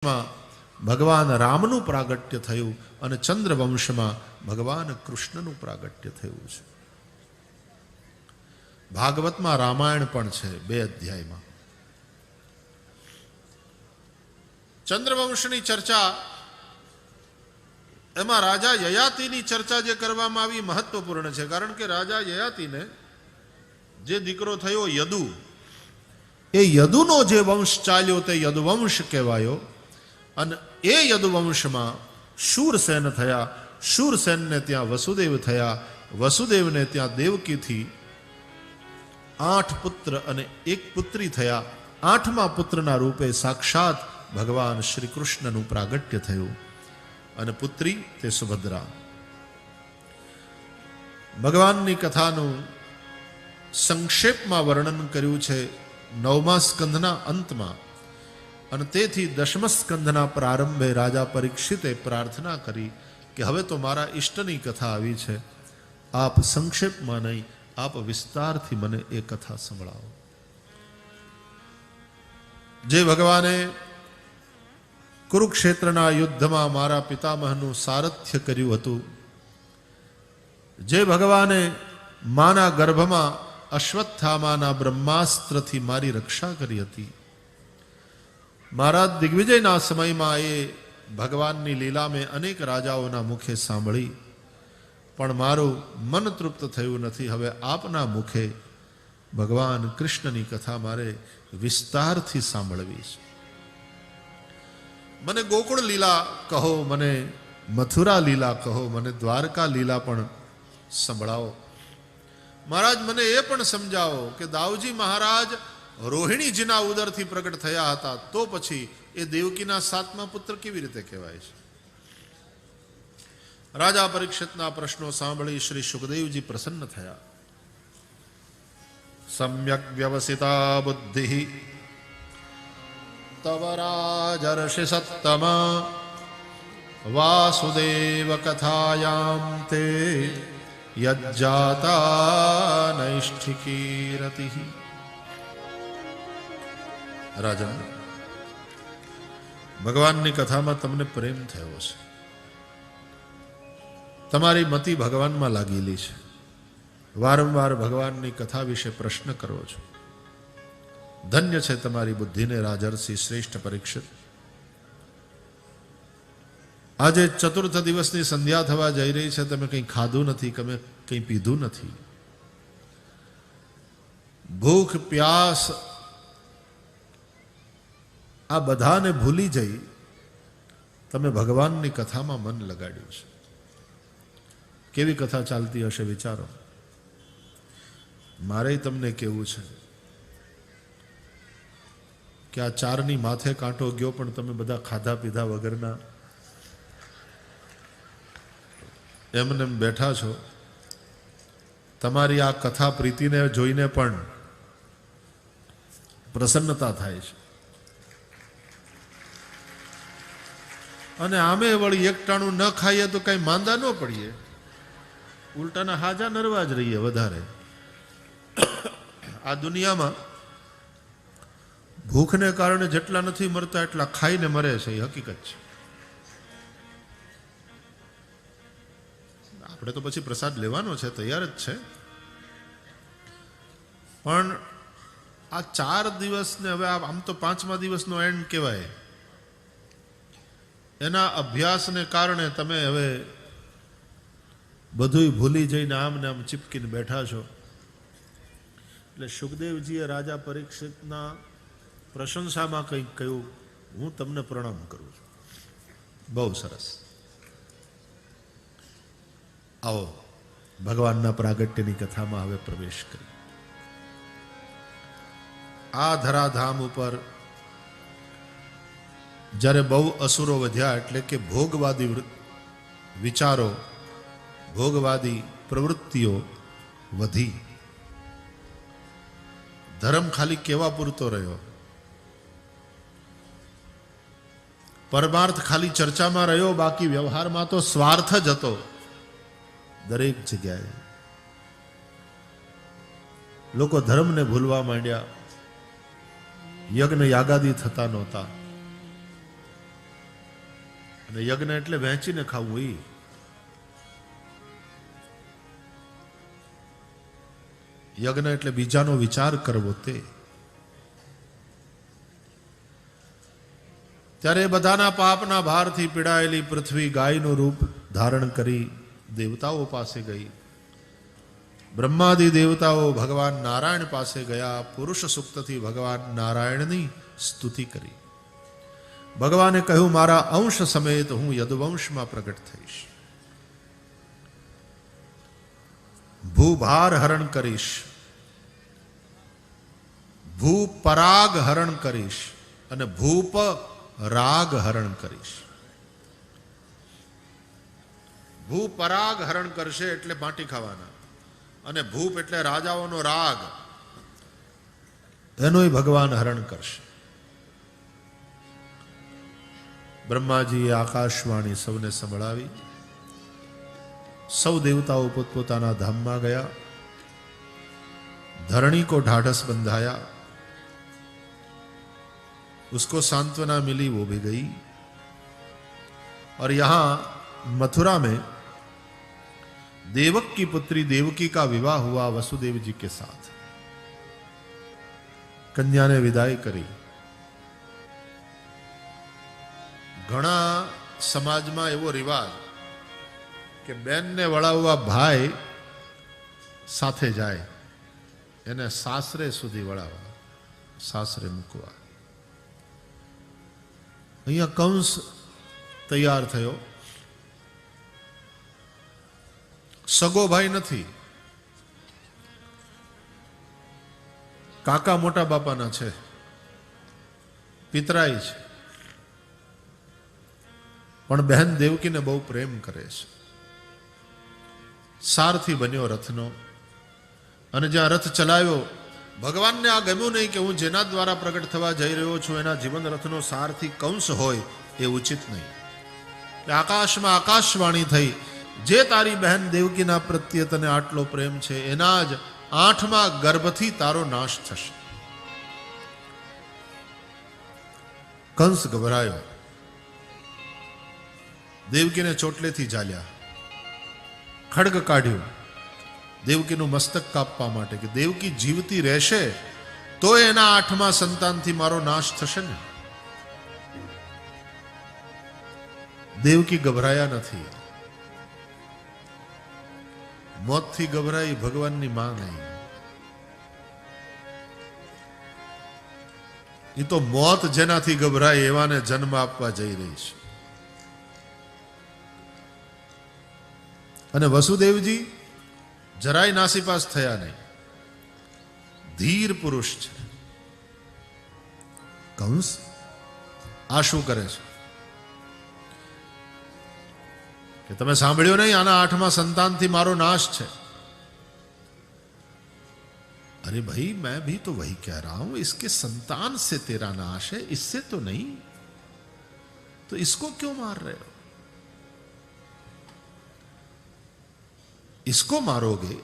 ભગવાન રામનું પ્રાગટ્ય થયું અને ચંદ્રવંશમાં ભગવાન કૃષ્ણનું પ્રાગટ્ય થયું છે. ભાગવતમાં રામાયણ પણ છે 2 અધ્યાયમાં. ચંદ્રવંશની ચર્ચા, એમાં રાજા યયાતિની ચર્ચા જે કરવામાં આવી મહત્વપૂર્ણ છે. કારણ કે રાજા યયાતિને જે દીકરો થયો યદુ, એ યદુનો જે વંશ ચાલ્યો તે યદુવંશ કહેવાયો. અને એ યદુવંશમાં શૂરસેન થયા. શૂરસેનને ત્યાં વસુદેવ થયા. વસુદેવને ત્યાં દેવકીથી 8 પુત્ર અને 1 પુત્રી થયા. 8મા પુત્રના રૂપે સાક્ષાત ભગવાન શ્રી કૃષ્ણનું પ્રાગટ્ય થયું અને પુત્રી તે સુભદ્રા. ભગવાનની કથાનું સંક્ષેપમાં વર્ણન કર્યું છે 9મા સ્કંધના અંતમાં. અને તેથી 10મ સ્કંધના પ્રારંભે રાજા પરીક્ષિતે પ્રાર્થના કરી કે હવે તો મારા ઈષ્ટની કથા આવી છે, આપ સંક્ષેપમાં નહીં, આપ વિસ્તારથી મને એ કથા સંભળાવો. જે ભગવાને કુરુક્ષેત્રના યુદ્ધમાં મારા પિતામહનું સારથ્ય કર્યું હતું, જે ભગવાને માના ગર્ભમાં અશ્વત્થામાના બ્રહ્માસ્ત્રથી મારી રક્ષા કરી હતી, મારા દિગ્વિજયના સમયમાં એ ભગવાનની લીલા મેં અનેક રાજાઓના મુખે સાંભળી, પણ મારું મન તૃપ્ત થયું નથી. હવે આપના મુખે ભગવાન કૃષ્ણની કથા મારે વિસ્તારથી સાંભળવી છે. મને ગોકુળ લીલા કહો, મને મથુરા લીલા કહો, મને દ્વારકા લીલા પણ સંભળાવો. મહારાજ મને એ પણ સમજાવો કે દાઉજી મહારાજ રોહિણીજીના ઉદરથી પ્રગટ થયા હતા, તો પછી એ દેવકીના 7મા પુત્ર કેવી રીતે કહેવાય છે? રાજા પરીક્ષિતના પ્રશ્નો સાંભળી શ્રી સુખદેવજી પ્રસન્ન થયા. સમ્યક વ્યવસિતા બુદ્ધિ તવ રાજર્ષિ સત્તમા વાસુદેવ કથાયામ તે યજ્જાતા નૈષ્ઠિકી રતિઃ. રાજન, ભગવાનની કથામાં તમને પ્રેમ થયો છે, તમારી મતિ ભગવાનમાં લાગેલી છે, વારંવાર ભગવાનની કથા વિશે પ્રશ્ન કરો છો. ધન્ય છે તમારી બુદ્ધિને રાજર્ષિ શ્રેષ્ઠ પરીક્ષિત. આજે 4થ દિવસની સંધ્યા થવા જઈ રહી છે, તમે કંઈ ખાધું નથી, તમે કંઈ પીધું નથી. ભૂખ પ્યાસ આ બધાને ભૂલી જઈ તમે ભગવાનની કથામાં મન લગાડ્યું છે. કેવી કથા ચાલતી હશે વિચારો. મારે તમને કહેવું છે કે આ 4ની માથે કાંટો ગયો, પણ તમે બધા ખાધા પીધા વગરના એમને બેઠા છો. તમારી આ કથા પ્રીતિને જોઈને પણ પ્રસન્નતા થાય છે. અને આમે વળી એકટાણું ન ખાઈએ તો કઈ માંદા ન પડીએ, ઉલટાના હાજા નરવા જ રહીએ વધારે. આ દુનિયામાં ભૂખને કારણે જેટલા નથી મરતા એટલા ખાઈને મરે છે, એ હકીકત છે. આપણે તો પછી પ્રસાદ લેવાનો છે, તૈયાર જ છે, પણ આ 4 દિવસને હવે આમ તો 5મા દિવસનો એન્ડ કહેવાય, એના અભ્યાસને કારણે તમે હવે બધુંય ભૂલી જઈને આમ ને આમ ચીપકીને બેઠા છો. એટલે સુખદેવજીએ રાજા પરીક્ષિતના પ્રશંસામાં કંઈક કહ્યું, હું તમને પ્રણામ કરું છું. બહુ સરસ. આવો ભગવાનના પ્રાગટ્યની કથામાં હવે પ્રવેશ કરી. આ ધરાધામ ઉપર જ્યારે બહુ અસુરો વધ્યા, એટલે કે ભોગવાદી વિચારો, ભોગવાદી પ્રવૃત્તિઓ વધી, ધર્મ ખાલી કેવા પૂરતો રહ્યો, પરમાર્થ ખાલી ચર્ચામાં રહ્યો, બાકી વ્યવહારમાં તો સ્વાર્થ જ હતો દરેક જગ્યાએ. લોકો ધર્મને ભૂલવા માંડ્યા, યજ્ઞ યાગાદી થતા નહોતા. અને યજ્ઞ એટલે વહેંચીને ખાવું. યજ્ઞ એટલે બીજાનો વિચાર કરવો. તે ત્યારે બધાના પાપના ભારથી પીડાયેલી પૃથ્વી ગાયનું રૂપ ધારણ કરી દેવતાઓ પાસે ગઈ. બ્રહ્માદિ દેવતાઓ ભગવાન નારાયણ પાસે ગયા. પુરુષ સૂક્તથી ભગવાન નારાયણની સ્તુતિ કરી. ભગવાને કહ્યું, મારા અંશ સમેત હું યદુવંશમાં પ્રગટ થઈશ. ભૂભાર હરણ કરીશ, ભૂપરાગ હરણ કરીશ અને ભૂપ રાગ હરણ કરીશ. ભૂપરાગ હરણ કરશે એટલે માટી ખાવાના, અને ભૂપ એટલે રાજાઓનો રાગ, એનોય ભગવાન હરણ કરશે. બ્રહ્માજીએ આકાશવાણી સૌને સંભળાવી. સૌ દેવતાઓ પોતપોતાના ધામમાં ગયા. धरणी को ढाढ़स बंधाया, उसको सांत्वना मिली, वो भी गई. और यहां मथुरा में देवक की पुत्री देवकी का विवाह हुआ वसुदेव जी के साथ. कन्या ने विदाई करी. घणा समाज में एवो रिवाज कि बेन ने वळाववा भाई साथे जाए, એને સાસરે સુધી વળાવવા, સાસરે મૂકવા. અહીંયા કંસ તૈયાર થયો. સગો ભાઈ નથી, કાકા મોટા બાપાના છે, પિતરાઈ છે, પણ બહેન દેવકીને બહુ પ્રેમ કરે છે. સારથી બન્યો રથનો, અને જ્યાં રથ ચલાવ્યો, ભગવાનને આ ગમ્યું નહીં કે હું જેના દ્વારા પ્રગટ થવા જઈ રહ્યો છું એના જીવન રથનો સારથી કંસ હોય, એ ઉચિત નહીં. આકાશમાં આકાશવાણી થઈ, જે તારી બહેન દેવકીના પ્રત્યે તને આટલો પ્રેમ છે, એના જ 8મા ગર્ભથી તારો નાશ થશે. કંસ ગભરાયો, દેવકીને ચોટલેથી ઝાલ્યા, ખડગ કાઢ્યું દેવકીનું મસ્તક કાપવા માટે, કે દેવકી જીવતી રહેશે તો એના 8મા સંતાનથી મારો નાશ થશે ને. દેવકી ગભરાયા નથી. મોતથી ગભરાઈ ભગવાનની માં નહીં. એ તો મોત જેનાથી ગભરાય એવાને જન્મ આપવા જઈ રહી છે. અને વસુદેવજી જરાય નાસીપાસ થયા નહીં, ધીર પુરુષ છે. કંસ આ શું કરે છે કે તમે સાંભળ્યો નહીં, આના 8મા સંતાનથી મારો નાશ છે. अरे भाई मैं भी तो वही कह रहा हूं, इसके संतान से तेरा नाश है, इससे तो नहीं, तो इसको क्यों मार रहे हो? इसको मारोगे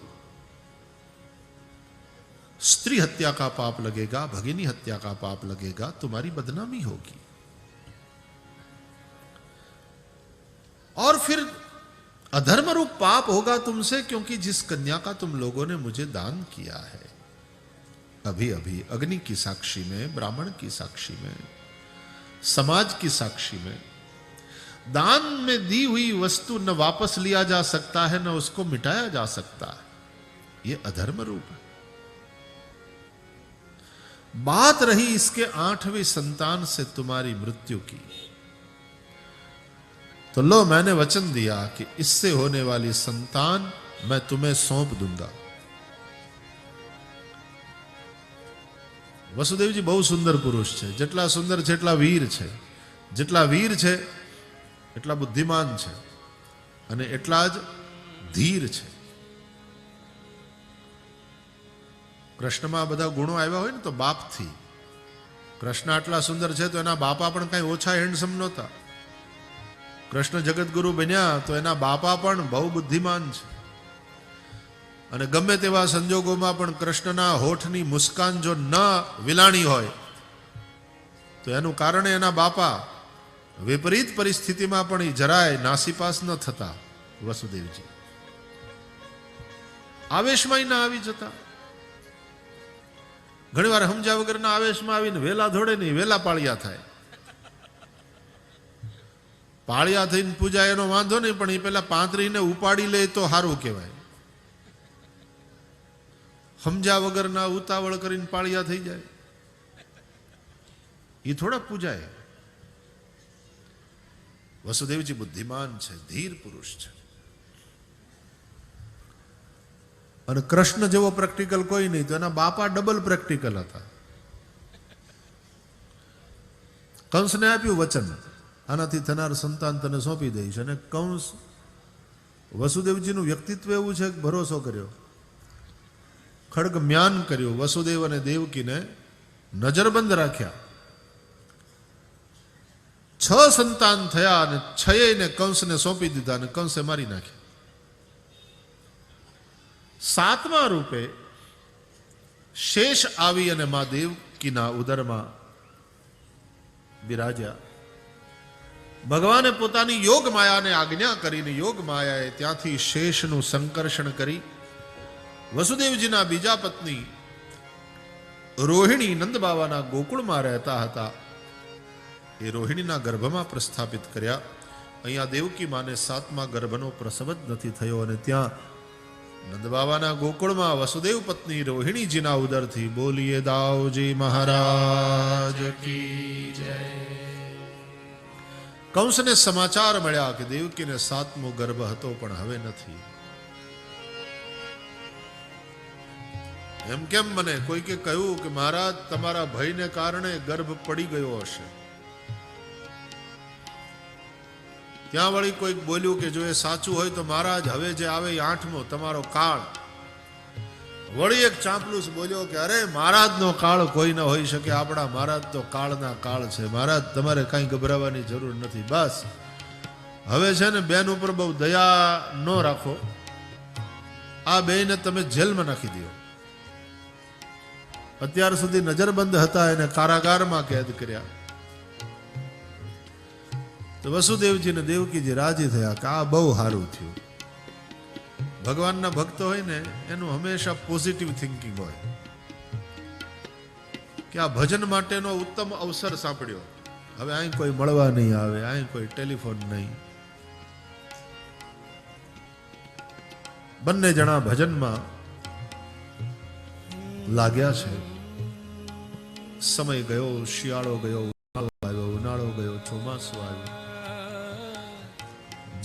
स्त्री हत्या का पाप लगेगा, भगिनी हत्या का पाप लगेगा, तुम्हारी बदनामी होगी. और फिर अधर्म रूप पाप होगा तुमसे, क्योंकि जिस कन्या का तुम लोगों ने मुझे दान किया है, अभी अभी अग्नि की साक्षी में, ब्राह्मण की साक्षी में, समाज की साक्षी में, दान में दी हुई वस्तु न वापस लिया जा सकता है, न उसको मिटाया जा सकता है. ये अधर्म रूप है. बात रही इसके 8वें संतान से तुम्हारी मृत्यु की, तो लो मैंने वचन दिया कि इससे होने वाली संतान मैं तुम्हें सौंप दूंगा. वसुदेवजी बहु सुंदर पुरुष है. જેટલા સુંદર છે એટલા વીર છે, જેટલા વીર છે એટલા બુદ્ધિમાન છે, અને એટલા જ ધીર છે. કૃષ્ણમાં બધા ગુણો આવ્યા હોય ને તો બાપથી. કૃષ્ણ આટલા સુંદર છે તો એના બાપા પણ કઈ ઓછા હેન્ડસમ નહોતા. કૃષ્ણ જગતગુરુ બન્યા તો એના બાપા પણ બહુ બુદ્ધિમાન છે. અને ગમે તેવા સંજોગોમાં પણ કૃષ્ણના હોઠની મુસ્કાન જો ન વિલાણી હોય તો એનું કારણ એના બાપા વિપરીત પરિસ્થિતિમાં પણ એ જરાય નાસીપાસ ન થતા વસુદેવજી, આવેશમાં ના આવી જતા. ઘણી વાર સમજ્યા વગરના આવેશમાં આવીને વેલા ધોડે નહીં, વેલા પાળિયા થાય. પાળિયા થઈને પૂજા એનો વાંધો નહીં, પણ એ પેલા પાંતરીને ઉપાડી લે તો સારું કહેવાય. સમજ્યા વગરના ઉતાવળ કરીને પાળિયા થઈ જાય, એ થોડા પૂજાય. વસુદેવજી બુદ્ધિમાન છે, ધીર પુરુષ છે. અને કૃષ્ણ જેવો પ્રેક્ટિકલ કોઈ નહીં, તો એના બાપા ડબલ પ્રેક્ટિકલ હતા. કંસને આપ્યું વચન, આનાથી થનાર સંતાન તને સોંપી દઈશ. અને કંસ વસુદેવજીનું વ્યક્તિત્વ એવું છે કે ભરોસો કર્યો, ખડગ મ્યાન કર્યો, વસુદેવ અને દેવકીને નજરબંધ રાખ્યા. 6 સંતાન થયા અને 6ને કંસને સોંપી દીધા અને કંસે મારી નાખ્યા. 7મા રૂપે શેષ આવી અને મા દેવકીના ઉદરમાં બિરાજ્યા. ભગવાને પોતાની યોગ માયાને આજ્ઞા કરીને યોગ માયાએ ત્યાંથી શેષનું સંકર્ષણ કરી વસુદેવજીના બીજા પત્ની રોહિણી નંદ બાવાના ગોકુળમાં રહેતા હતા એ રોહિણીના ગર્ભમાં પ્રસ્થાપિત કર્યા. અહીંયા દેવકી માને 7મા ગર્ભનો પ્રસવ જ નથી થયો અને ત્યાં નંદ બાવાના ગોકુળમાં વસુદેવ પત્ની રોહિણીજીના ઉદરથી બોલીએ દાવજી મહારાજ કી જય. કંસને સમાચાર મળ્યા કે દેવકીને 7મો ગર્ભ હતો પણ હવે નથી. એમ કેમ મને કોઈકે કહ્યું કે મહારાજ તમારા ભયને કારણે ગર્ભ પડી ગયો હશે. ત્યાં વળી કોઈક બોલ્યું કે જો એ સાચું હોય તો મહારાજ હવે જે આવે એ 8મો તમારો કાળ. વળી એક ચાંપલુસ બોલ્યો કે અરે મહારાજનો કાળ કોઈ ન હોઈ શકે, આપણા મહારાજ તો કાળના કાળ છે, મહારાજ તમારે કાંઈ ગભરાવાની જરૂર નથી. બસ હવે છે ને બેન ઉપર બહુ દયા ન રાખો, આ બેને તમે જેલમાં નાખી દો. અત્યાર સુધી નજરબંધ હતા એને કારાગારમાં કેદ કર્યા. તો વસુદેવજી ને દેવકીજી રાજી થયા કે આ બહુ સારું થયું. ભગવાનના ભક્તો હોય ને એનું હંમેશા પોઝિટિવ થિંકિંગ હોય કે આ ભજન માટેનો ઉત્તમ અવસર સાંપડ્યો. હવે અહીં કોઈ મળવા નહીં આવે, અહીં કોઈ ટેલિફોન નહીં. બંને જણા ભજનમાં લાગ્યા છે. સમય ગયો, શિયાળો ગયો, ઉનાળો ગયો, ચોમાસું આવ્યું,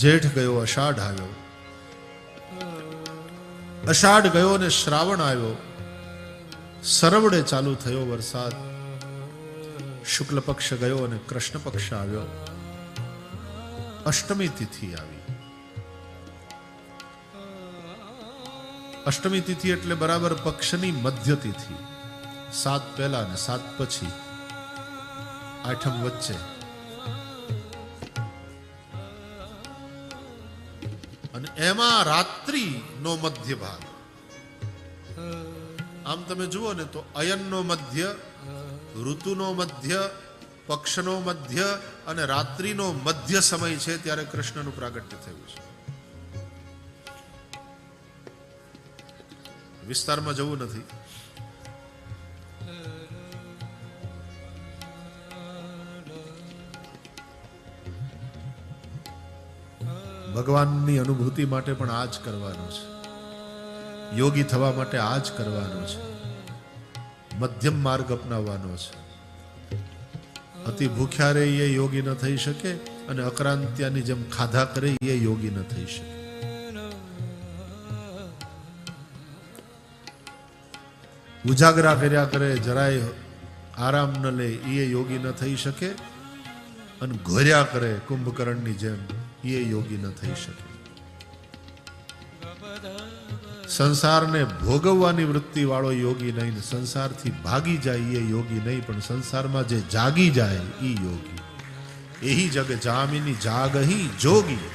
જેઠ ગયો, અષાઢ આવ્યો, અષાઢ ગયો ને શ્રાવણ આવ્યો. સરવડે ચાલુ થયો વરસાદ. શુક્લ પક્ષ ગયો અને કૃષ્ણ પક્ષ આવ્યો. અષ્ટમી તિથિ આવી. અષ્ટમી તિથિ એટલે બરાબર પક્ષની મધ્ય તિથિ. 7 પહેલા ને 7 પછી, આઠમ વચ્ચે. અને એમાં રાત્રિ નો મધ્ય ભાગ. આમ તમે જુઓ ને તો અયનનો મધ્ય, ઋતુનો મધ્ય, પક્ષનો મધ્ય અને રાત્રિનો મધ્ય સમય છે ત્યારે કૃષ્ણનું પ્રાગટ્ય થયું છે. વિસ્તારમાં જવું નથી. ભગવાનની અનુભૂતિ માટે પણ આ જ કરવાનું છે. યોગી થવા માટે આ જ કરવાનું છે. મધ્યમ માર્ગ અપનાવવાનો છે. અતિ ભૂખ્યા રહે એ યોગી ન થઈ શકે અને અક્રાંત્યાની જેમ ખાધા કરે એ યોગી ન થઈ શકે. ઉજાગરા કર્યા કરે, જરાય આરામ ન લે એ યોગી ન થઈ શકે. અને ઘોર્યા કરે કુંભકર્ણની જેમ એ યોગી ન થઈ શકે. સંસારને ભોગવવાની વૃત્તિ વાળો યોગી નહીં, સંસારથી ભાગી જાય એ યોગી નહીં, પણ સંસારમાં જે જાગી જાય એ યોગી. એહી જગ જામિની જાગહી જોગી.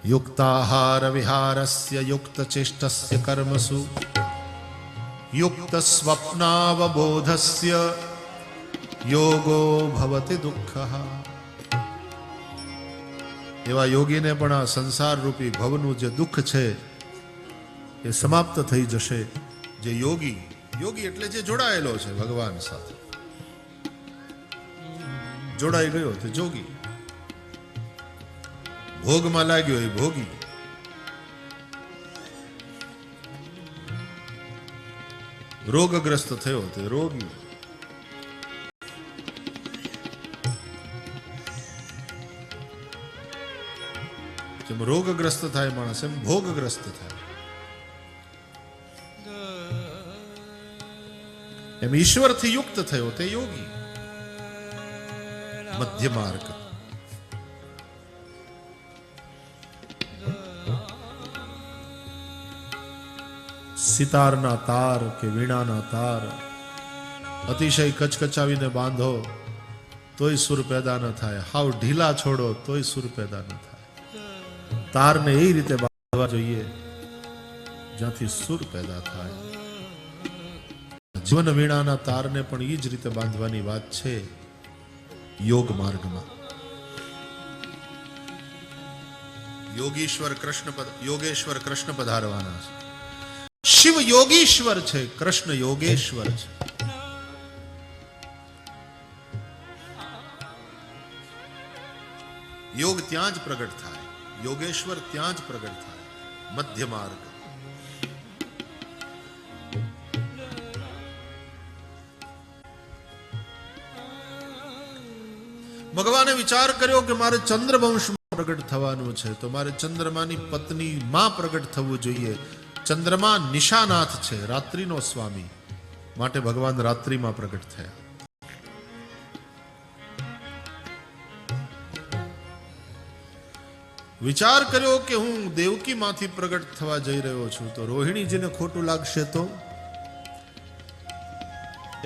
યુક્તાહાર વિહારસ્ય યુક્ત ચેષ્ટસ્ય કર્મસુ યુક્ત સ્વપ્નાવબોધસ્ય યોગો ભવતિ દુઃખઃ. એવા યોગીને પણ આ સંસાર રૂપી ભવનું જે દુઃખ છે એ સમાપ્ત થઈ જશે. જે યોગી, યોગી એટલે જે જોડાયેલો છે ભગવાન સાથે, જોડાઈ ગયો તે જોગી, ભોગમાં લાગ્યો એ ભોગી. રોગગ્રસ્ત થયો તે રોગી. જેમ રોગગ્રસ્ત થાય માણસ એમ ભોગગ્રસ્ત થાય. એમ ઈશ્વરથી યુક્ત થયો તે યોગી. મધ્ય માર્ગ. સિતારના તાર કે વીણાના તાર અતિશય કચકચાવીને બાંધો તોય સુર પેદા ન થાય, હાવ ઢીલા છોડો તોય સુર પેદા ન થાય. તારને એ રીતે બાંધવા જોઈએ જ્યાંથી સુર પેદા થાય. જીવન વીણાના તારને પણ એ જ રીતે બાંધવાની વાત છે યોગ માર્ગમાં. યોગેશ્વર કૃષ્ણ પધારવાના છે. શિવ યોગીશ્વર છે, કૃષ્ણ યોગેશ્વર છે. યોગ ત્યાં જ પ્રગટ થાય, યોગેશ્વર ત્યાં જ પ્રગટ થાય. મધ્ય માર્ગ. ભગવાને વિચાર કર્યો કે મારે ચંદ્રવંશમાં પ્રગટ થવાનું છે તો મારે ચંદ્રમાની પત્ની માં પ્રગટ થવું જોઈએ. ચંદ્રમા નિશાનાથ છે, રાત્રિનો સ્વામી, માટે ભગવાન રાત્રિમાં પ્રગટ થયા. વિચાર કર્યો કે હું દેવકી માંથી પ્રગટ થવા જઈ રહ્યો છું તો રોહિણીજીને ખોટું લાગશે તો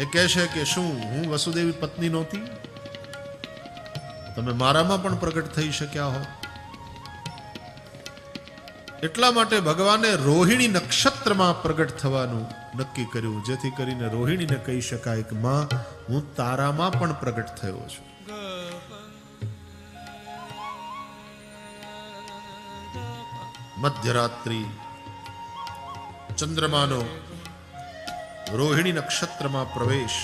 એ કહેશે કે શું હું વસુદેવી પત્ની નહોતી, તમે મારામાં પણ પ્રગટ થઈ શક્યા હો. એટલા માટે ભગવાને રોહિણી નક્ષત્રમાં પ્રગટ થવાનું નક્કી કર્યું, જેથી કરીને રોહિણીને કહી શકાય કે માં હું તારામાં પણ પ્રગટ થયો છું. મધ્યરાત્રિ ચંદ્રમાનો રોહિણી નક્ષત્રમાં પ્રવેશ.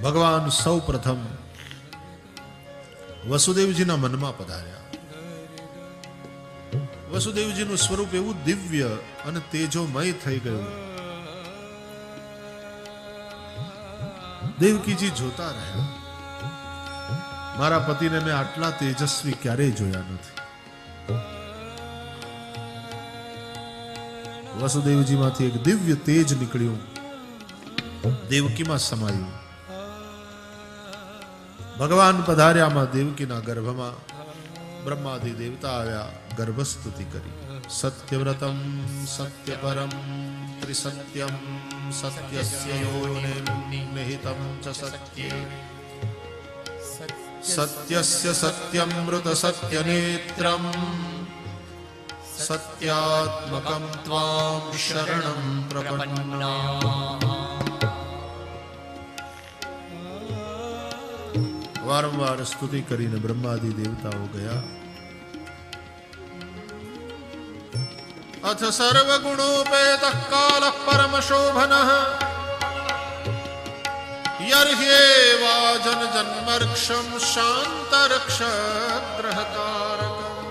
ભગવાન સૌ પ્રથમ વસુદેવજીના મનમાં પધાર્યા. વસુદેવજીનું સ્વરૂપ એવું દિવ્ય અને તેજોમય થઈ ગયું. દેવકીજી જોતા રહ્યા, મારા પતિને મેં આટલા તેજસ્વી ક્યારેય જોયા નથી. વસુદેવજીમાંથી એક દિવ્ય તેજ નીકળ્યું, દેવકીમાં સમાયું. ભગવાન પધાર્યામાં દેવકીના ગર્ભમાં બ્રહ્માદિ દેવતા આવ્યા, ગર્ભસ્તુતિ કરી. સત્યવ્રતમ સત્યપરમ ત્રિસત્યમ સત્યસ્ય યોનિમ નિહિતમ ચ સત્યે સત્યસ્ય સત્યમૃત સત્યનેત્રમ સત્યાત્મકમ ત્વામ શરણં પ્રપન્ના. વારંવાર સ્તુતિ કરીને બ્રહ્માદિ દેવતાઓ ગયા. અથ સર્વગુણોપેતઃ કાલઃ પરમશોભનઃ યર્હ્યેવાજન જન્મર્ક્ષમ શાંતરક્ષગ્રહકારકમ.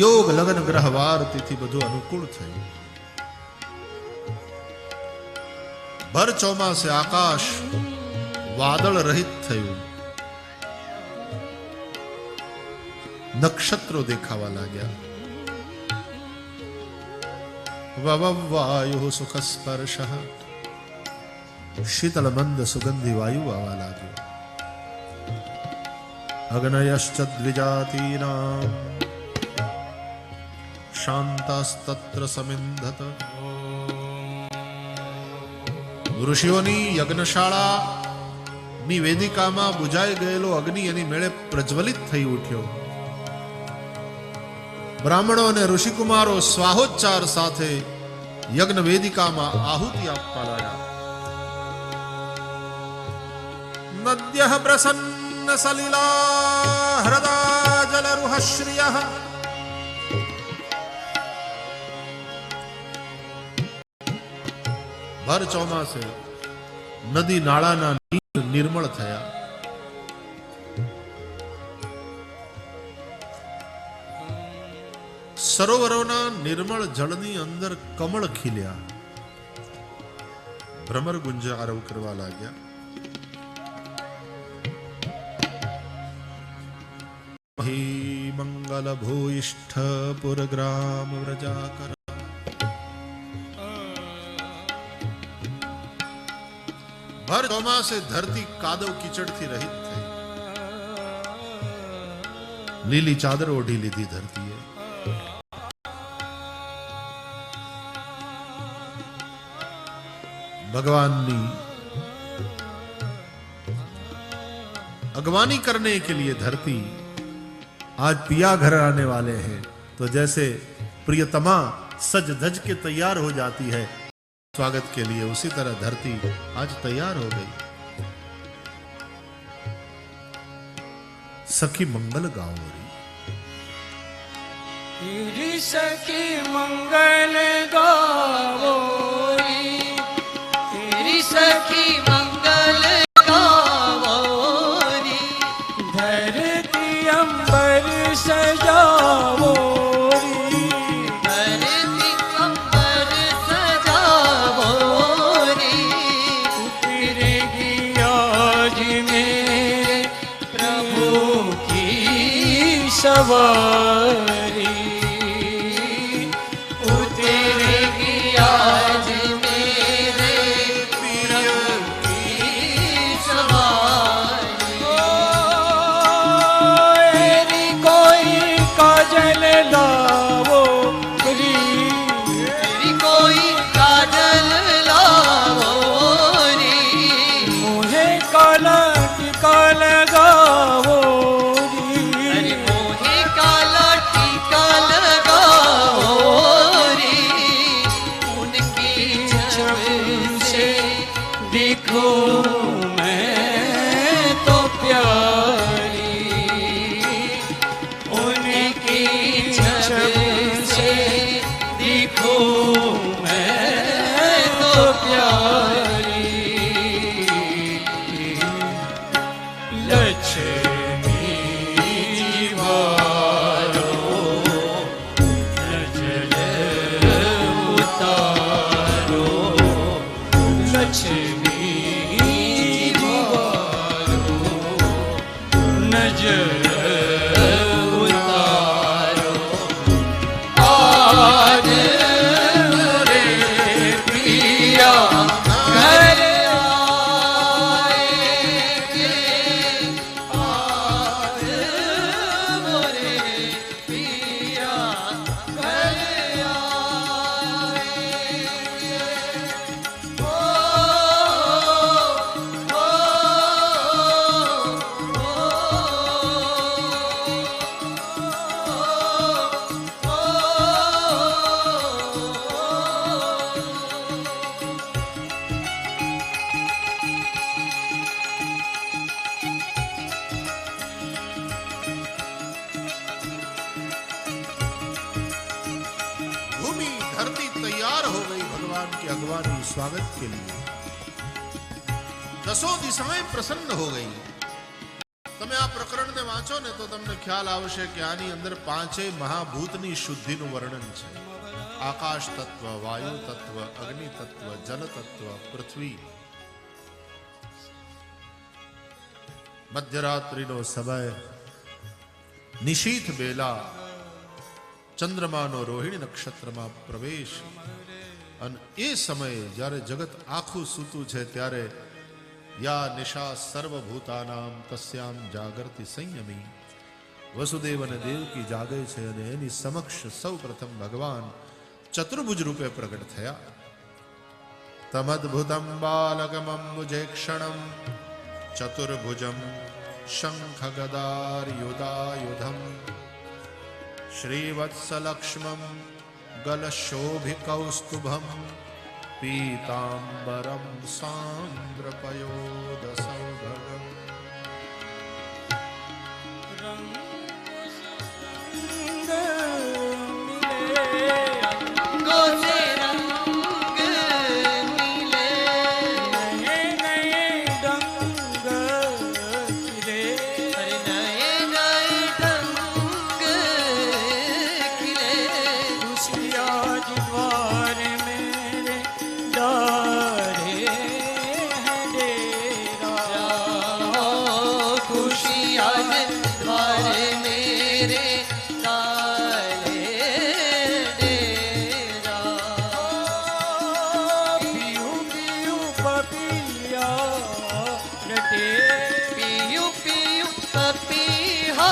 યોગ લગ્ન ગ્રહ વાર તિથિ બધું અનુકૂળ થયું. ભર ચોમાસે આકાશ વાદળ રહિત થયું. નક્ષત્રો દેખાવા લાગ્યા. વવવાયુ સુખ સ્પર્શ શીતળ મંદ સુગંધી વાયુ આવવા લાગ્યો. અગ્નયશ્ચ દ્વિજાતીનામ શાંતાસ્તત્ર સમિંધત. ઋષિઓની યજ્ઞશાળા ની વેદિકામાં બુજાઈ ગયેલો અગ્નિ એની મેળે પ્રજ્વલિત થઈ ઉઠ્યો. બ્રાહ્મણો અને ઋષિકુમારો સ્વાહોચ્ચાર સાથે યજ્ઞ વેદિકામાં આહુતિ આપવા લાગ્યા. નદ્યઃ પ્રસન્ન સલિલા હૃદા જલરુહ શ્રિયઃ ભર ચોમાસે નદી નાળાના નીર નિર્મળ થયા. સરોવરોના નિર્મળ જળની અંદર કમળ ખીલ્યા. ભ્રમર ગુંજારવ કરવા લાગ્યા. મંગલ ભૂઇષ્ઠ પુરગ્રામ વ્રજાકર ભર ચોમાસે ધરતી કાદવ કીચડથી રહિત થઈ. લીલી ચાદર ઓઢી લીધી ધરતીએ. भगवानी अगवानी करने के लिए धरती आज पिया घर आने वाले हैं तो जैसे प्रियतमा सज धज के तैयार हो जाती है स्वागत के लिए, उसी तरह धरती आज तैयार हो गई. सखी मंगल गाओ री सखी मंगल गाओ सखी मंगल गावोरी धरती अंबर सजावोरी धरती अंबर सजावोरी उतरेगी आज मेरे प्रभु की सवारी उतरेगी आज स्वागत के लिए. दसों दिशाएं प्रसन्न हो गई. તમે આ પ્રકરણને વાંચો ને તો તમને ખ્યાલ આવશે કે આની અંદર પાંચેય મહાભૂતની શુદ્ધિનું વર્ણન છે. આકાશ તત્વ, વાયુ તત્વ, અગ્નિ તત્વ, જલ તત્વ, પૃથ્વી. મધ્યરાત્રિનો સમય, નિશીથ બેલા, ચંદ્રમાનો રોહિણી નક્ષત્રમાં પ્રવેશ, અને એ સમયે જ્યારે જગત આખું સૂતું છે ત્યારે યા નિશા સર્વભૂતાનામ તસ્યામ જાગૃતિ સંયમી. વસુદેવ અને દેવકી જાગે છે અને એની સમક્ષ સૌ પ્રથમ ભગવાન ચતુર્ભુજ રૂપે પ્રગટ થયા. તમદ્ભુતમ બાલકમંબુજેક્ષણમ ચતુર્ભુજમ શંખ ગદાર યુધાયુધમ શ્રીવત્સલક્ષ્મં ગલશોભિકૌસ્તુભં પીતાંબરમ સાંદ્રપયોદસૌભગમ रंगों से रंग मिले, नए नए रंग खिले, अरे नए नए रंग खिले। खुशी आज द्वार मेरे डारे हैं डेरा, खुशी आज द्वार मेरे डाले डेरा। पीयू पीयू पपिया रटे, पीयू पीयू पपिया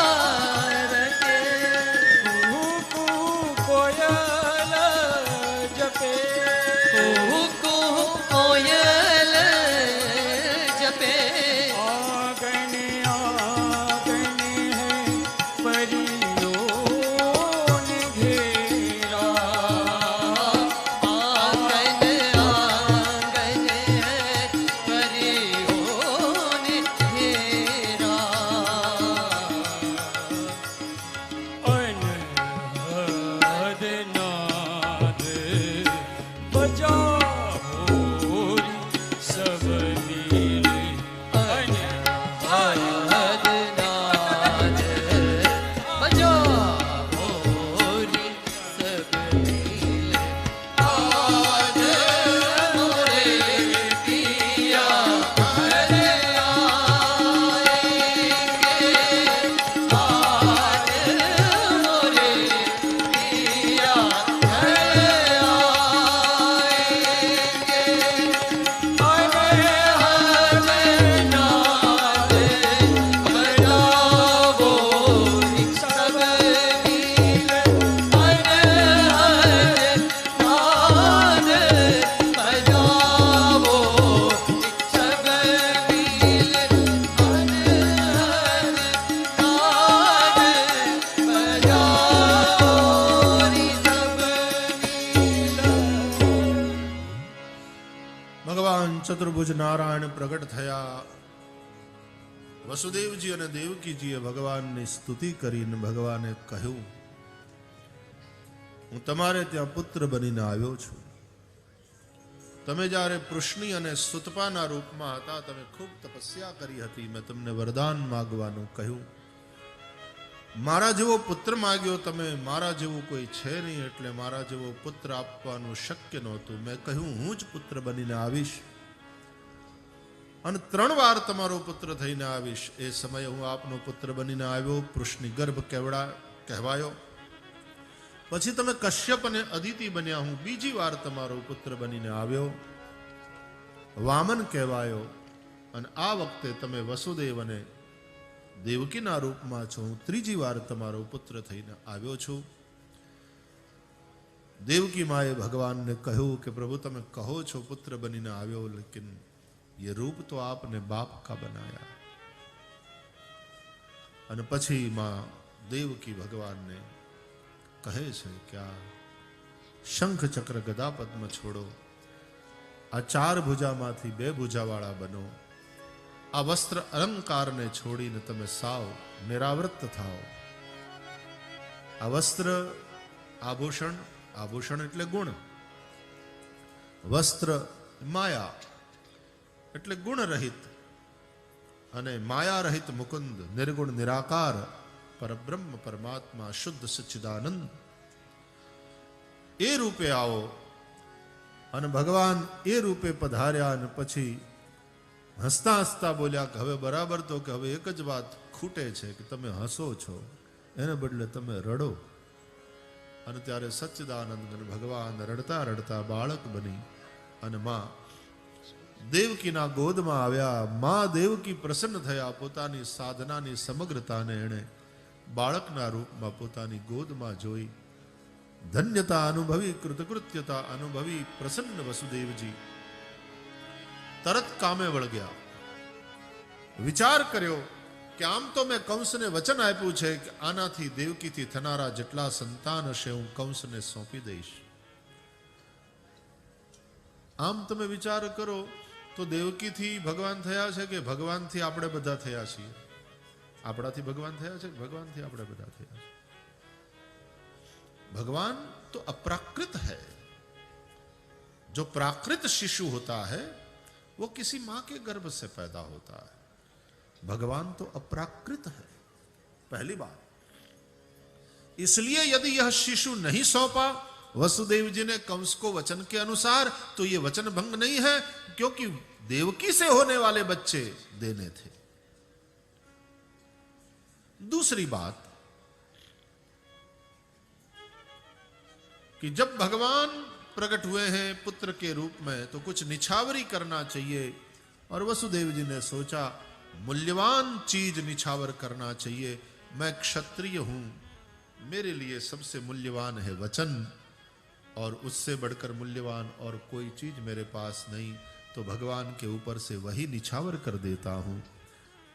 रटे, कुहू कुहू कोयल जपे, कुहू कुहू कोयल जपे। आंगन आंगन है परियों ने घेरा, आंगन आंगन है परियों ने घेरा। अनहद नाद बजाओ री सब मिले, अनहद नाद बजाओ री सब मिले। आज मोरे पिया घर आएंगे, आज मोरे पिया घर आएंगे। अनहद नाद बजाओ री सब मिले, अनहद नाद बजाओ री सब मिले, अनहद नाद बजाओ री सब मिले। ભગવાન ચતુર્ભુજ નારાયણ પ્રગટ થયા. વસુદેવજી અને દેવકીજીએ ભગવાનની સ્તુતિ કરીને ભગવાને કહ્યું, હું તમારે ત્યાં પુત્ર બનીને આવ્યો છું. તમે જ્યારે પૃશ્નિ અને સુતપાના રૂપમાં હતા, તમે ખૂબ તપસ્યા કરી હતી. મેં તમને વરદાન માગવાનું કહ્યું. મારા જેવો પુત્ર માગ્યો તમે. મારા જેવું કોઈ છે નહીં, એટલે મારા જેવો પુત્ર આપવાનું શક્ય નહોતું. મેં કહ્યું હું જ પુત્ર બનીને આવીશ અને 3 વાર તમારો પુત્ર થઈને આવીશ. એ સમયે હું આપનો પુત્ર બનીને આવ્યો. પૃશ્નિ ગર્ભ કહેવાયો. પછી તમે કશ્યપ અને અદિતિ બન્યા. હું બીજી વાર તમારો પુત્ર બનીને આવ્યો. વામન કહેવાયો. અને આ વખતે તમે વસુદેવ અને દેવકીના રૂપમાં છો. હું ત્રીજી વાર તમારો પુત્ર થઈને આવ્યો છું. દેવકી માએ ભગવાનને કહ્યું કે પ્રભુ તમે કહો છો પુત્ર બનીને આવ્યો, લેकिन ये रूप तो आपने बाप का बनाया. અને પછી માં દેવકી ભગવાનને કહે છે કે આ શંખ ચક્ર ગદા પદ્મ છોડો, આ 4 ભુજામાંથી 2 ભુજાવાળા બનો, આ વસ્ત્ર અલંકારને છોડીને તમે સાવ નિરાવૃત થાઓ. આ વસ્ત્ર આભૂષણ, આભૂષણ એટલે ગુણ, વસ્ત્ર માયા એટલે ગુણ રહિત, અને માયા રહિત મુકુંદ નિર્ગુણ નિરાકાર પરબ્રહ્મ પરમાત્મા શુદ્ધ સચ્ચિદાનંદ એ રૂપે આવો. અને ભગવાન એ રૂપે પધાર્યા અને પછી હસતા હસતા બોલ્યા કે હવે બરાબર તો કે હવે એક જ વાત ખૂટે છે કે તમે હસો છો, એને બદલે તમે રડો. અને ત્યારે સચ્ચિદાનંદ ભગવાન રડતા રડતા બાળક બની અને માં દેવકીના ગોદમાં આવ્યા. માં દેવકી પ્રસન્ન થયા. પોતાની સાધનાની સમગ્રતાને એણે બાળકના રૂપમાં પોતાની ગોદમાં જોઈ. ધન્યતા અનુભવી, કૃતકૃત્યતા અનુભવી પ્રસન્ન વસુદેવજી તરત કામે વળગ્યા. વિચાર કર્યો કે આમ તો મેં કંસને વચન આપ્યું છે કે આનાથી દેવકીથી થનારા જેટલા સંતાન હશે હું કંસને સોંપી દઈશ. આમ તમે વિચાર કરો તો દેવકીથી ભગવાન થયા છે કે ભગવાનથી આપણે બધા થયા છીએ? આપણાથી ભગવાન થયા છે કે ભગવાનથી આપણે બધા થયા છે? भगवान तो अप्राकृत है. जो प्राकृत शिशु होता है वो किसी मां के गर्भ से पैदा होता है. भगवान तो अप्राकृत है, पहली बात. इसलिए यदि यह शिशु नहीं सौंपा वसुदेव जी ने कंस को वचन के अनुसार तो ये वचन भंग नहीं है, क्योंकि देवकी से होने वाले बच्चे देने थे. दूसरी बात कि जब भगवान प्रकट हुए हैं पुत्र के रूप में तो कुछ निछावरी करना चाहिए, और वसुदेव जी ने सोचा मूल्यवान चीज निछावर करना चाहिए. मैं क्षत्रिय हूं, मेरे लिए सबसे मूल्यवान है वचन, और उससे बढ़कर मूल्यवान और कोई चीज मेरे पास नहीं, तो भगवान के ऊपर से वही निछावर कर देता हूं.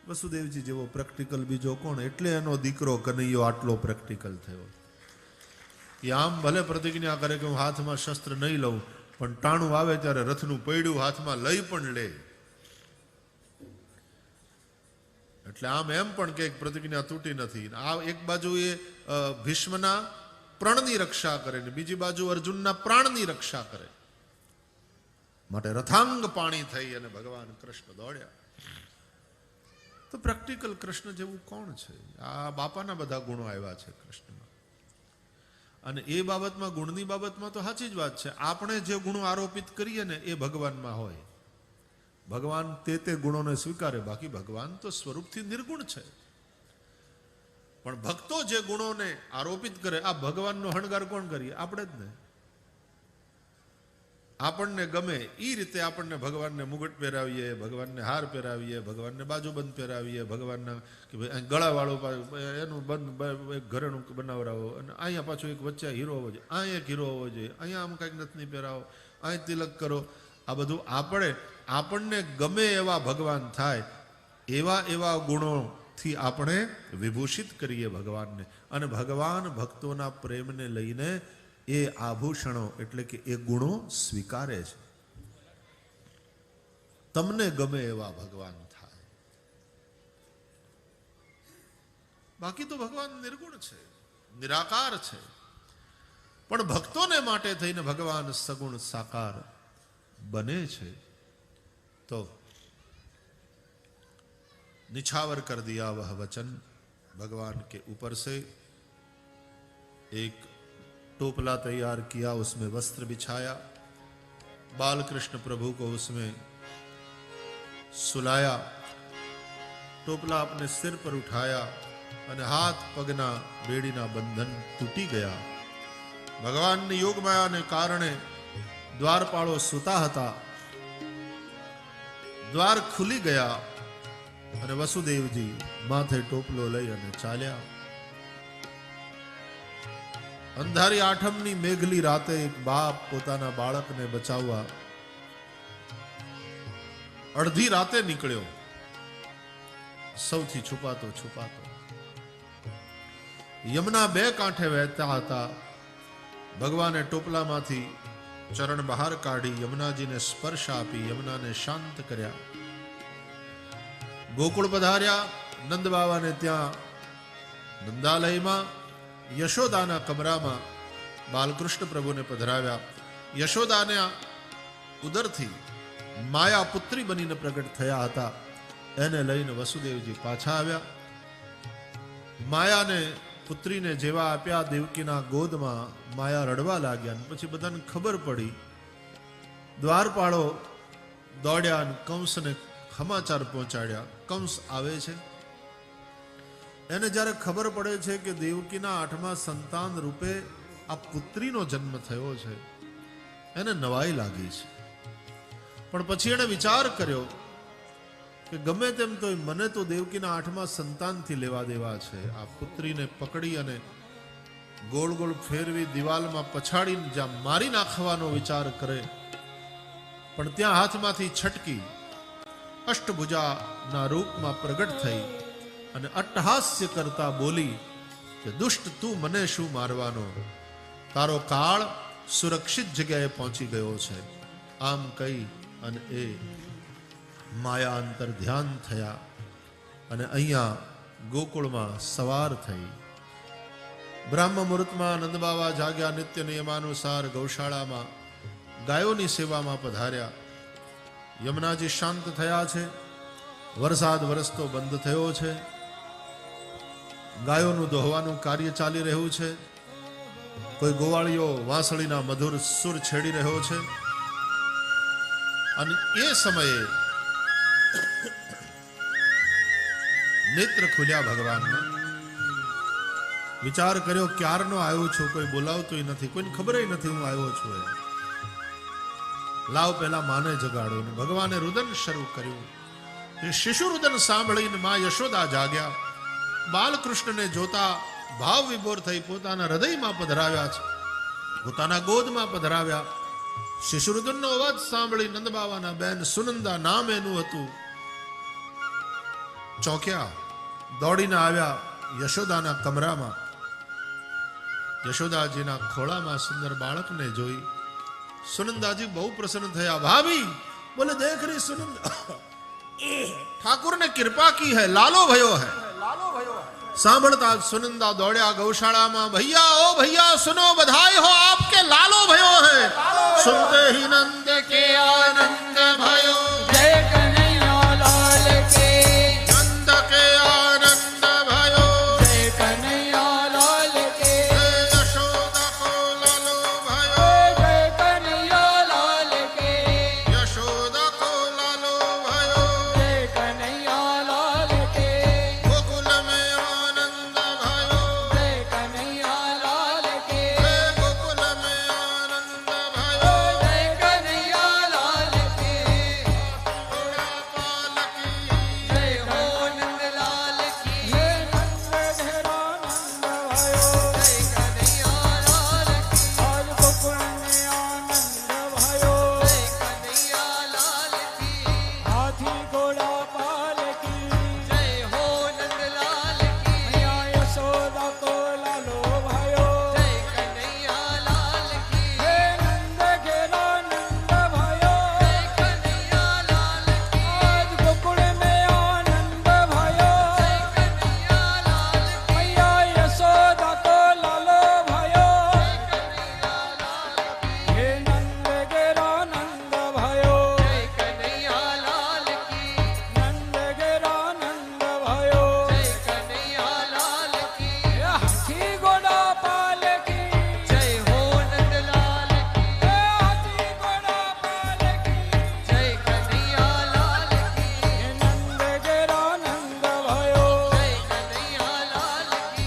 वसुदेव जी जेवो प्रेक्टिकल बीजो कोण, एटले एनो दीकरो कन्हैयो आटलो प्रेक्टिकल थयो. आम भले प्रतिज्ञा करे कि हूँ हाथ में शस्त्र नहीं लऊं, पण टाणું આવે ત્યારે રથનું પૈડું હાથમાં લઈ પણ લે. એટલે આમ એમ પણ કે પ્રતિજ્ઞા તૂટી નથી. આ એક બાજુ એ ભીષ્મના પ્રાણની રક્ષા કરે ને બીજી બાજુ અર્જુનના પ્રાણની રક્ષા કરે. માટે રથાંગ પાણી થઈ અને ભગવાન કૃષ્ણ દોડ્યા. તો પ્રેક્ટિકલ કૃષ્ણ જેવું કોણ છે? આ બાપાના બધા ગુણો આવ્યા છે કૃષ્ણમાં. અને એ બાબતમાં ગુણની બાબતમાં તો સાચી જ વાત છે. આપણે જે ગુણો આરોપિત કરીએ ને એ ભગવાનમાં હોય. ભગવાન તે ગુણોને સ્વીકારે, બાકી ભગવાન તો સ્વરૂપથી નિર્ગુણ છે. પણ ભક્તો જે ગુણોને આરોપિત કરે, આ ભગવાનનો હણગાર કોણ કરીએ? આપણે જ ને. આપણને ગમે એ રીતે આપણને ભગવાનને મુગટ પહેરાવીએ, ભગવાનને હાર પહેરાવીએ, ભગવાનને બાજુબંધ પહેરાવીએ, ભગવાનના કે ભાઈ ગળાવાળો એનું બંધ એક ઘરેણું બનાવરાવો, અને અહીંયા પાછું એક વચ્ચે હીરો હોવો જોઈએ, અહીંયા એક હીરો હોવો જોઈએ, અહીંયા આમ કંઈક નથની પહેરાવો, અહીં તિલક કરો. આ બધું આપણને ગમે એવા ભગવાન થાય એવા ગુણોથી આપણે વિભૂષિત કરીએ ભગવાનને. અને ભગવાન ભક્તોના પ્રેમને લઈને એ આભૂષણો એટલે કે એ ગુણો સ્વીકારે છે. તમને ગમે એવા ભગવાન થાય. બાકી તો ભગવાન નિર્ગુણ છે, નિરાકાર છે. પણ ભક્તોને માટે થઈને ભગવાન સગુણ સાકાર बने छे. तो निछावर कर दिया वह वचन भगवान के ऊपर से. एक टोपला तैयार किया, उसमें वस्त्र बिछाया, बाल कृष्ण प्रभु को उसमें सुलाया, टोपला अपने सिर पर उठाया અને હાથ પગના બેડીના બંધન તૂટી ગયા. ભગવાનની યોગમાયાને કારણે દ્વારપાળો સૂતા હતા. દ્વાર ખુલી ગયા અને વસુદેવજી માથે ટોપલો લઈ અને ચાલ્યા. અંધારી આઠમની મેઘલી રાતે એક બાપ પોતાના બાળકને બચાવવા અડધી રાતે નીકળ્યો. સૌથી છુપાતો યમુના બે કાંઠે વહેતા હતા. ભગવાને ટોપલામાંથી ચરણ બહાર કાઢી યમુનાજીને સ્પર્શ આપી યમુનાને શાંત કર્યા. ગોકુળ પધાર્યા. નંદ બાવાને ત્યાં નંદાલયમાં યશોદાના કમરામાં બાલકૃષ્ણ પ્રભુને પધરાવ્યા. યશોદાના ઉદરથી માયા પુત્રી બનીને પ્રગટ થયા હતા. એને લઈને વસુદેવજી પાછા આવ્યા. માયાને પુત્રીને જેવા આપ્યા દેવકીના ગોદમાં માયા રડવા લાગ્યા. પછી બધાને ખબર પડી. દ્વારપાળો દોડ્યા અને કંસને સમાચાર પહોંચાડ્યા. કંસ આવે છે. એને જ્યારે ખબર પડે છે કે દેવકીના 8મા સંતાન રૂપે આ પુત્રીનો જન્મ થયો છે, એને નવાઈ લાગી છે. પણ પછી એણે વિચાર કર્યો કે ગમે તેમ તો મને તો દેવકીના 8મા સંતાનથી લેવા દેવા છે. આ પુત્રીને પકડી અને ગોળ ગોળ ફેરવી દિવાલમાં પછાડીને જ્યાં મારી નાખવાનો વિચાર કરે, પણ ત્યાં હાથમાંથી છટકી અષ્ટભુજાના રૂપમાં પ્રગટ થઈ અને અટ્ટહાસ્ય કરતા બોલી કે દુષ્ટ તું મને શું મારવાનો, તારો કાળ સુરક્ષિત જગ્યાએ પહોંચી ગયો છે. આમ કહી અને એ માયા અંતર ધ્યાન થયા અને અહીંયા ગોકુળમાં સવાર થઈ. બ્રહ્મ મુહૂર્તમાં નંદબાવા જાગ્યા, નિત્ય નિયમાનુસાર ગૌશાળામાં ગાયોની સેવામાં પધાર્યા. યમુનાજી શાંત થયા છે, વરસાદ વરસતો બંધ થયો છે, ગાયોનું દોહવાનું કાર્ય ચાલી રહ્યું છે. કોઈ ગોવાળીઓ વાંસળીના મધુર સુર છેડી રહ્યો છે. અને એ સમયે નેત્ર ખુલ્યા ભગવાનના. વિચાર કર્યો ક્યારનો આવ્યો છું, કોઈ બોલાવતું નથી, કોઈને ખબર નથી હું આવ્યો છું. લાવ પહેલા માને જગાડો. ભગવાને રુદન શરૂ કર્યું. શિશુ રુદન સાંભળીને માં યશોદા જાગ્યા. બાલકૃષ્ણને જોતા ભાવ વિભોર થઈ પોતાના હૃદયમાં પધરાવ્યા છે, પોતાના ગોદમાં પધરાવ્યા. શિશુરુદનનો અવાજ સાંભળી નંદબાવાના બેન સુનંદા નામ એનું હતું, ચોંક્યા, દોડીને આવ્યા યશોદાના કમરામાં. યશોદાજીના ખોળામાં સુંદર બાળકને જોઈ સુનંદાજી બહુ પ્રસન્ન થયા. ભાભી બોલે દેખ રહી સુનંદા, ઠાकुर ने कृपा की है, लालो भयो है. સાંભળતા સુનંદા દોડ્યા ગૌશાળામાં. ભૈયા ઓ ભૈયા સુનો, બધાઈ હો આપકે લાલો भयो है. सुनते ही नंद के आनंद भयो, जय कन्हैया लाल के, नंद के आनंद भयो, जय कन्हैया लाल के, यशोदा को लालो भयो, जय कन्हैया लाल के, यशोदा को लालो भयो. जय कन्हैया लाल के, गोकुल में आनंद भयो, जय कन्हैया लाल के, गोकुल में आनंद भयो. जय कन्हैया लाल के, घोड़ा पालकी, जय हो नंद लाल की, जय नंद भयो, जय कन्हैया लाल की, आज गोकुल में आनंद भयो, जय कन्हैया लाल की, हाथी घोड़ा पालकी, जय हो नंद लाल की, मैया यशोदा को लालो भयो, जय कन्हैया लाल की, हे नंद घेरा नंद भयो, जय कन्हैया लाल की, आज गोकुल में आनंद भयो, जय कन्हैया लाल की, मैया यशोदा को लालो भयो, जय कन्हैया लाल की, हे नंद घेरा नंद भयो, जय कन्हैया लाल की, नंद घेरा नंद भयो, जय कन्हैया लाल की, हाथी घोड़ा पालकी, जय हो नंद लाल की, हाथी घोड़ा पालकी, जय कन्हैया लाल की, नंद घेरा नंद भयो, जय कन्हैया लाल की,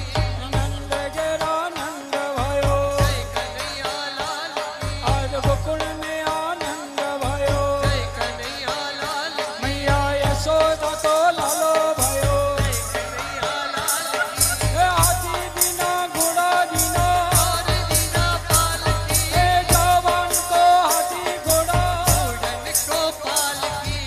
नंद घेरा नंद भयो, जय कन्हैया लाल की, आज गोकुल में आनंद भयो, जय कन्हैया लाल की, मैया यशोदा को लालो भयो, जय कन्हैया लाल की, हाथी दीना घोड़ा दीना, और दीना पालकी, जवान को हाथी घोड़ा, घोड़न को पालकी,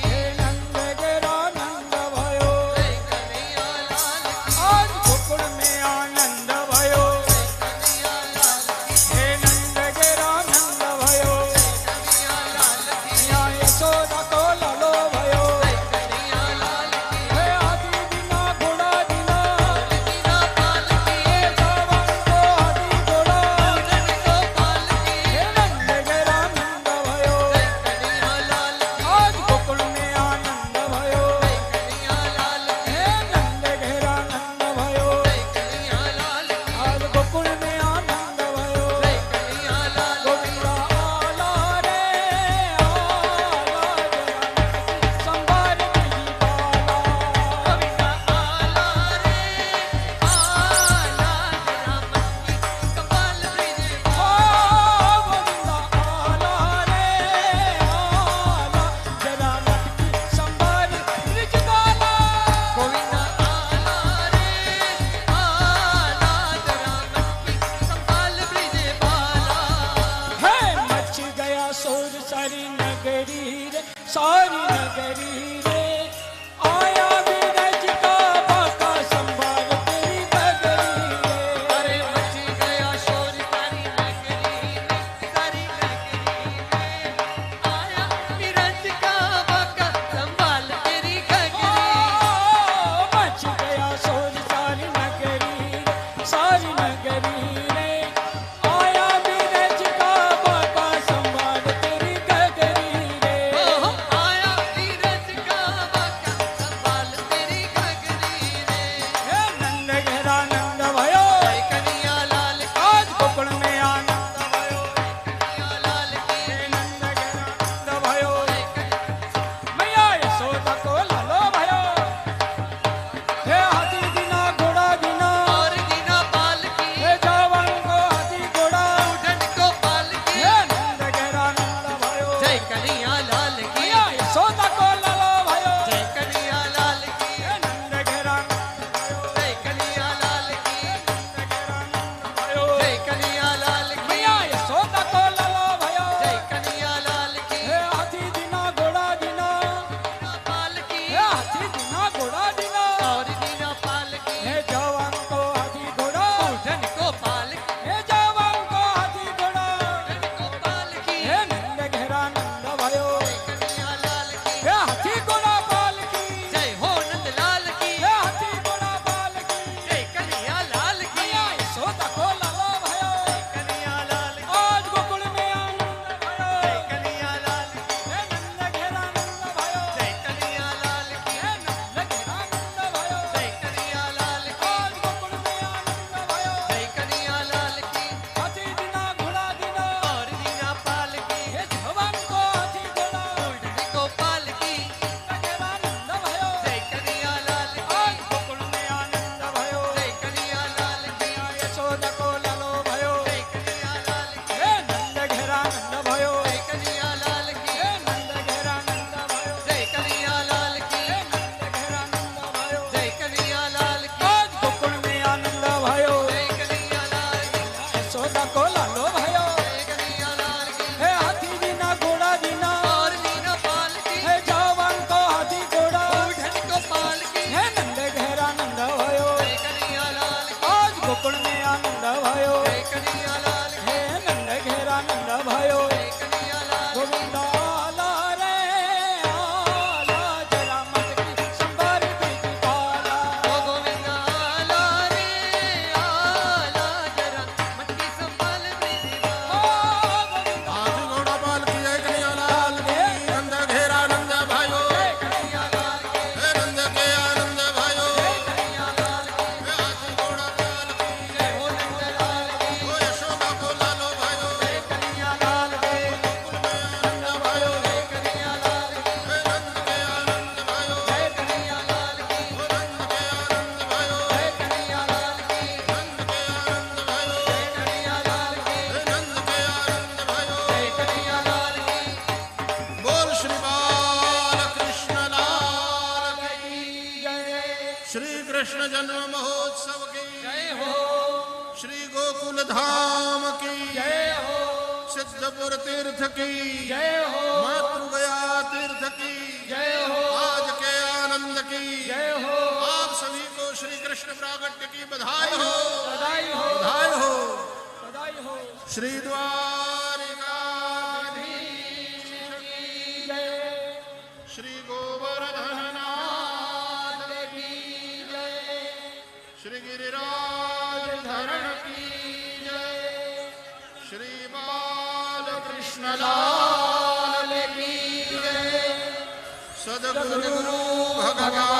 नंद घेरा नंद भयो, जय कन्हैया लाल की, आज गोकुल में आनंद भयो, जय कन्हैया लाल की, नंद घेरा नंद भयो, जय कन्हैया लाल की, मैया यशोदा को लालो भयो, जय कन्हैया लाल की, हाथी दीना घोड़ा दीना, और दीना पालकी, जवान को हाथी घोड़ा, घोड़न को पालकी, नंद घेरा नंद भयो, जय कन्हैया लाल की, आज गोकुल में आनंद भयो, जय कन्हैया लाल की, नंद घेरा नंद भयो, जय कन्हैया लाल की, आज गोकुल में आनंद भयो, जय कन्हैया लाल की, गोविंदा आला रे आला, संभार तुझी बाला, गोविंदा आला रे आला, राम की कपाल ब्रिज बाला, गोविंदा आला रे आला, जरा नट की संभार ब्रिज बाला, गोविंदा आला रे आला, जरा नट की संभाल ब्रिज बाला, है मच गया शोर सारी नगरी रे, सारी नगरी रे, आया विरज का बाका कृष्ण जन्म महोत्सव की जय हो श्री गोकुल धाम की जय हो सिद्धपुर तीर्थ की जय हो मातृगया तीर्थ की जय हो आज के आनंद की जय हो आप सभी को श्री कृष्ण प्रागट्य की बधाई हो बधाई हो बधाई हो बधाई हो श्री द्वारिकाधीश की जय श्री गोवर्धननाथ की जय श्री गिरिराज धरण की जय श्री बालकृष्ण लाल की जय सद्गुरु भगवान